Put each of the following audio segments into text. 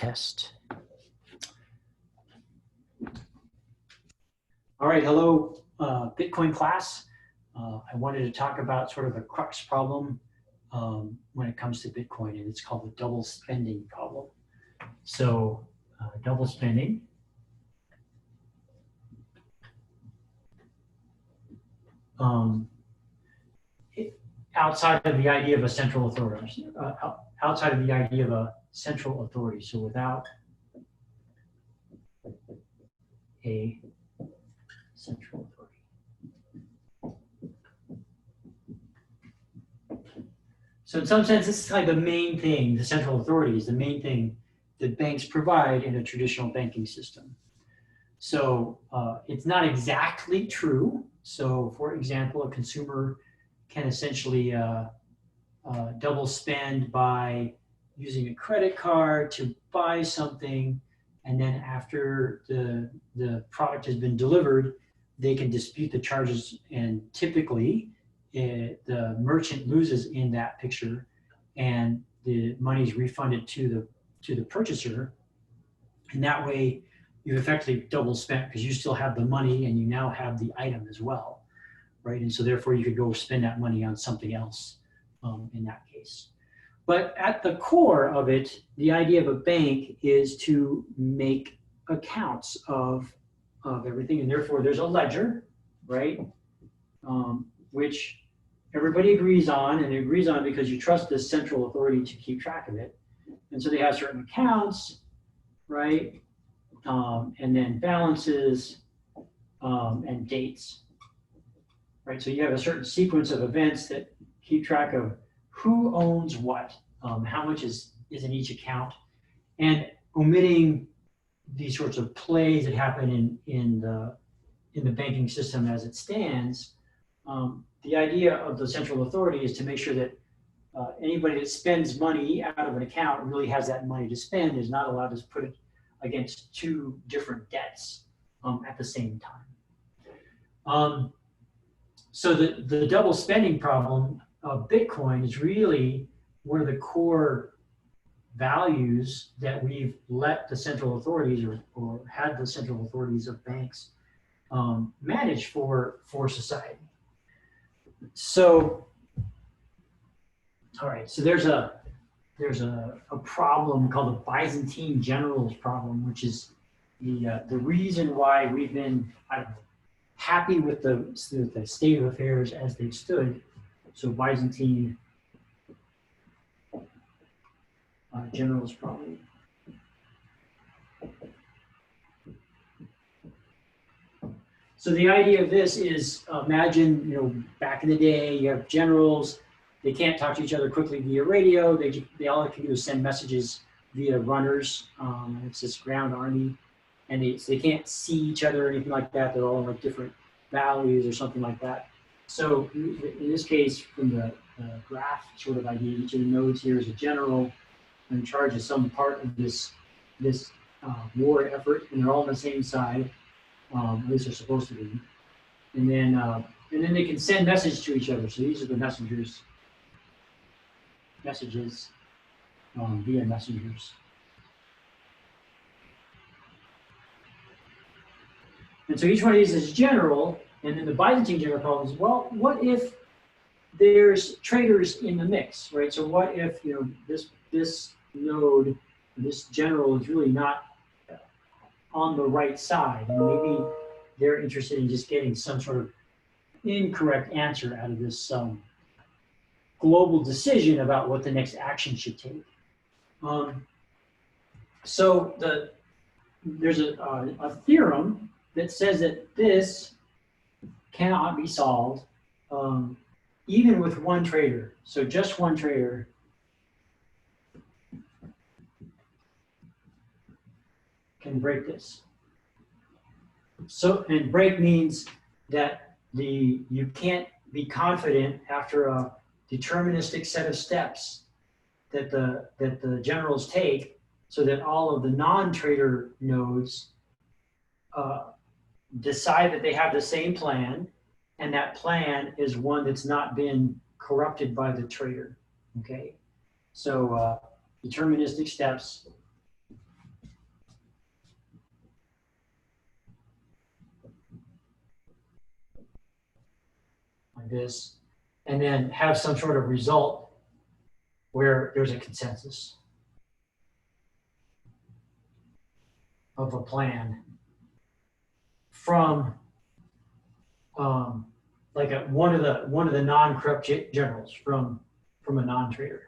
test. All right, hello, Bitcoin class. I wanted to talk about sort of a crux problem when it comes to Bitcoin, and it's called the double spending problem. So double spending. Outside of the idea of a central authority, outside of the idea of a central authority, so without a central authority. So in some sense, this is like the main thing, the central authority is the main thing that banks provide in a traditional banking system. So it's not exactly true. So for example, a consumer can essentially double spend by using a credit card to buy something, and then after the product has been delivered, they can dispute the charges, and typically the merchant loses in that picture, and the money is refunded to the purchaser, and that way you've effectively double spent because you still have the money and you now have the item as well, right? And so therefore you could go spend that money on something else in that case. But at the core of it, the idea of a bank is to make accounts of everything, and therefore there's a ledger, right? Which everybody agrees on, and it agrees on because you trust this central authority to keep track of it. And so they have certain accounts, right? And then balances and dates, right? So you have a certain sequence of events that keep track of who owns what, how much is in each account, and omitting these sorts of plays that happen in the banking system as it stands. The idea of the central authority is to make sure that anybody that spends money out of an account really has that money to spend, is not allowed to put it against two different debts at the same time. So the double spending problem of Bitcoin is really one of the core values that we've let the central authorities or had the central authorities of banks manage for society. So, all right, so there's a problem called the Byzantine Generals problem, which is the reason why we've been happy with the state of affairs as they stood. So Byzantine Generals problem. So the idea of this is, imagine, back in the day, you have generals. They can't talk to each other quickly via radio. They all can do is send messages via runners. It's this ground army, and they can't see each other or anything like that. They're all in like different valleys or something like that. So in this case, from the graph sort of idea, each of the nodes here is a general in charge of some part of this war effort, and they're all on the same side. At least they're supposed to be. And then they can send messages to each other. So these are the messages via messengers. And so each one of these is general, and then the Byzantine general problem is, well, what if there's traders in the mix, right? So what if this node, this general is really not on the right side, and maybe they're interested in just getting some sort of incorrect answer out of this global decision about what the next action should take. So there's a theorem that says that this cannot be solved even with one trader. So just one trader can break this. So, and break means that you can't be confident after a deterministic set of steps that the generals take, so that all of the non-trader nodes decide that they have the same plan, and that plan is one that's not been corrupted by the trader. Okay, so deterministic steps like this, and then have some sort of result where there's a consensus of a plan from like one of the non-corrupt generals from a non-trader.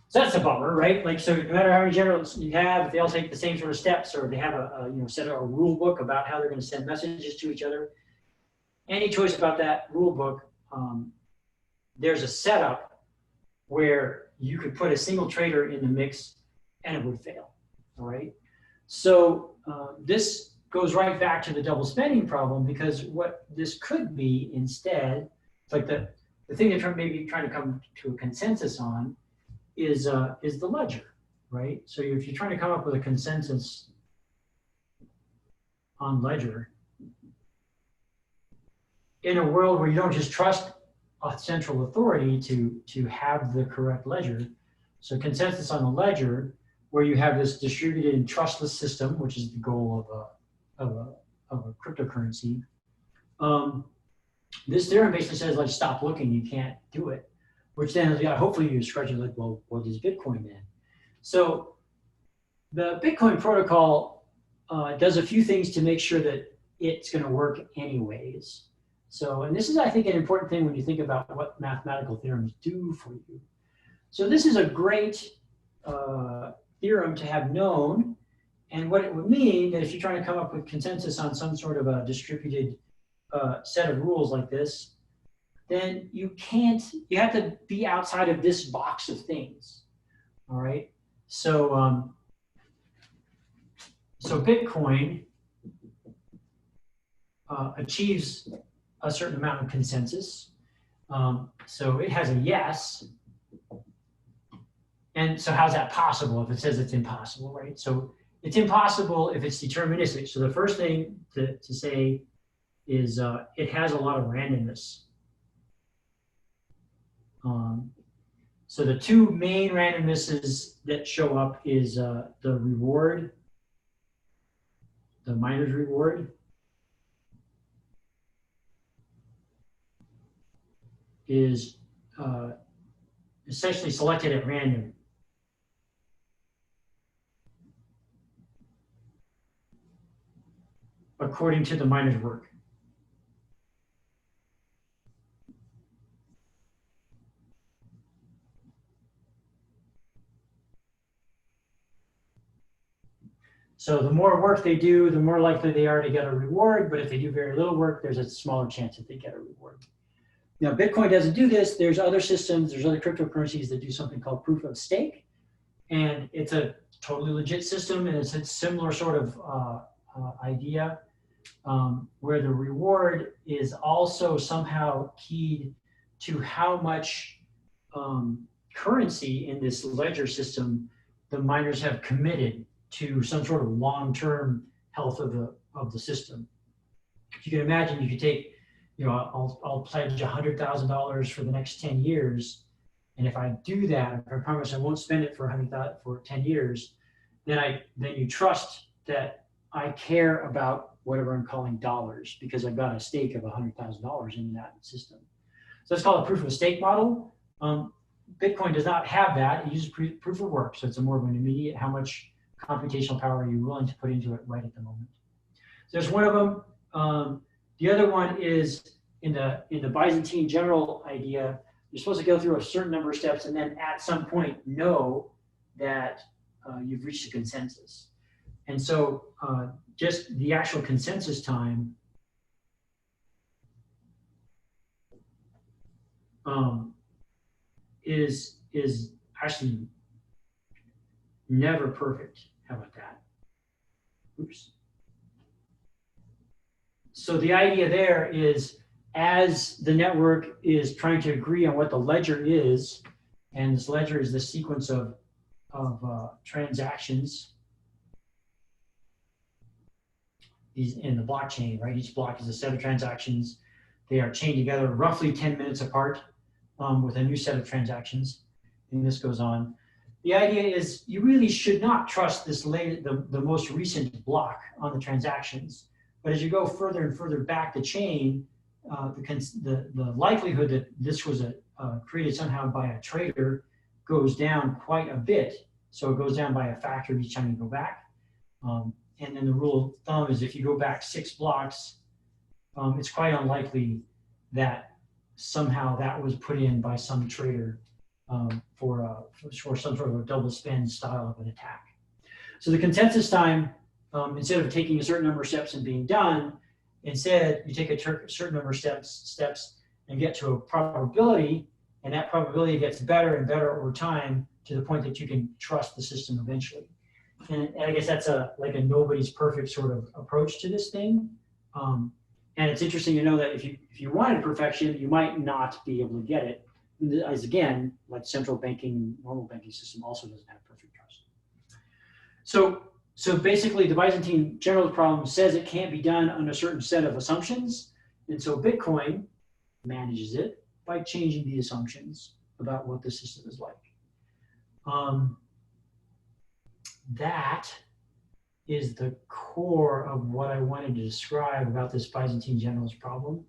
So that's a bummer, right? Like, so no matter how many generals you have, if they all take the same sort of steps, or they have set a rule book about how they're going to send messages to each other, any choice about that rule book, there's a setup where you could put a single trader in the mix and it would fail. All right. So this goes right back to the double spending problem, because what this could be instead, it's like the thing they're maybe trying to come to a consensus on is the ledger, right? So if you're trying to come up with a consensus on ledger in a world where you don't just trust a central authority to have the correct ledger, so consensus on the ledger where you have this distributed trustless system, which is the goal of a cryptocurrency. This theorem basically says, like, stop looking, you can't do it. Which then, hopefully you scratch it like, well, what is Bitcoin then? So the Bitcoin protocol does a few things to make sure that it's going to work anyways. So, and this is, I think, an important thing when you think about what mathematical theorems do for you. So this is a great theorem to have known, and what it would mean that if you're trying to come up with consensus on some sort of a distributed set of rules like this, then you have to be outside of this box of things. All right. So, so Bitcoin achieves a certain amount of consensus. So it has a yes. And so how's that possible if it says it's impossible, right? So it's impossible if it's deterministic. So the first thing to say is it has a lot of randomness. So the two main randomnesses that show up is the reward, the miner's reward, is essentially selected at random. According to the miner's work. So the more work they do, the more likely they are to get a reward. But if they do very little work, there's a smaller chance that they get a reward. Now, Bitcoin doesn't do this. There's other systems, there's other cryptocurrencies that do something called proof of stake. And it's a totally legit system, and it's a similar sort of idea where the reward is also somehow keyed to how much currency in this ledger system the miners have committed to some sort of long-term health of the system. If you can imagine, you could take, I'll pledge $100,000 for the next 10 years, and if I do that, if I promise I won't spend it for 10 years, then you trust that I care about whatever I'm calling dollars, because I've got a stake of $100,000 in that system. So that's called a proof of stake model. Bitcoin does not have that. It uses proof of work, so it's a more of an immediate, how much computational power are you willing to put into it right at the moment. So there's one of them. The other one is in the Byzantine General idea. You're supposed to go through a certain number of steps and then at some point know that you've reached a consensus. And so just the actual consensus time is actually never perfect. How about that? Oops. So the idea there is, as the network is trying to agree on what the ledger is, and this ledger is the sequence of transactions in the blockchain, right? Each block is a set of transactions. They are chained together roughly 10 minutes apart with a new set of transactions, and this goes on. The idea is you really should not trust this the most recent block on the transactions. But as you go further and further back the chain, the likelihood that this was created somehow by a trader goes down quite a bit. So it goes down by a factor each time you go back. And then the rule of thumb is if you go back 6 blocks, it's quite unlikely that somehow that was put in by some trader for some sort of a double spend style of an attack. So the consensus time, instead of taking a certain number of steps and being done, instead you take a certain number of steps and get to a probability, and that probability gets better and better over time to the point that you can trust the system eventually. And I guess that's like a nobody's perfect sort of approach to this thing. And it's interesting to know that if you wanted perfection, you might not be able to get it. As again, like central banking, normal banking system also doesn't have perfect trust. So basically, the Byzantine Generals problem says it can't be done on a certain set of assumptions, and so Bitcoin manages it by changing the assumptions about what the system is like. That is the core of what I wanted to describe about this Byzantine Generals problem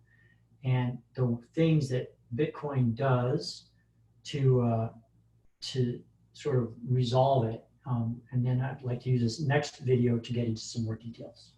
and the things that Bitcoin does to sort of resolve it. And then I'd like to use this next video to get into some more details.